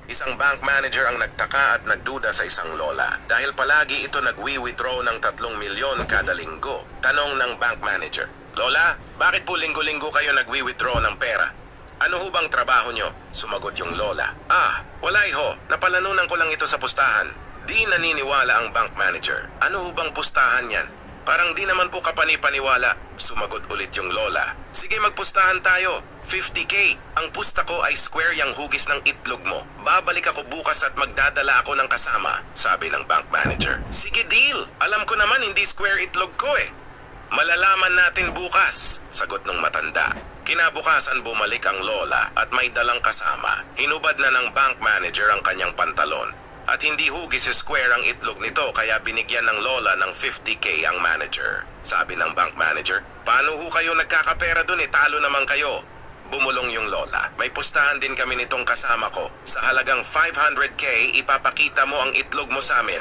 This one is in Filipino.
Isang bank manager ang nagtaka at nagduda sa isang lola dahil palagi ito nagwi-withdraw ng 3 milyon kada linggo. Tanong ng bank manager, "Lola, bakit po linggo-linggo kayo nagwi-withdraw ng pera? Ano ho bang trabaho nyo?" Sumagot yung lola, "Wala ho, napalanunan ko lang ito sa pustahan." Di naniniwala ang bank manager. "Ano ho bang pustahan yan? Parang di naman po kapani-paniwala." Sumagot ulit yung lola, "Sige, magpustahan tayo. 50K. Ang pusta ko ay square yang hugis ng itlog mo. Babalik ako bukas at magdadala ako ng kasama," sabi ng bank manager. "Sige, deal. Alam ko naman hindi square itlog ko eh." "Malalaman natin bukas," sagot ng matanda. Kinabukasan bumalik ang lola at may dalang kasama. Hinubad na ng bank manager ang kanyang pantalon. At hindi hugis square ang itlog nito kaya binigyan ng lola ng 50K ang manager. Sabi ng bank manager, "Paano ho kayo nagkakapera dun? Talo naman kayo." Bumulong yung lola, "May pustahan din kami nitong kasama ko. Sa halagang 500K, ipapakita mo ang itlog mo sa amin."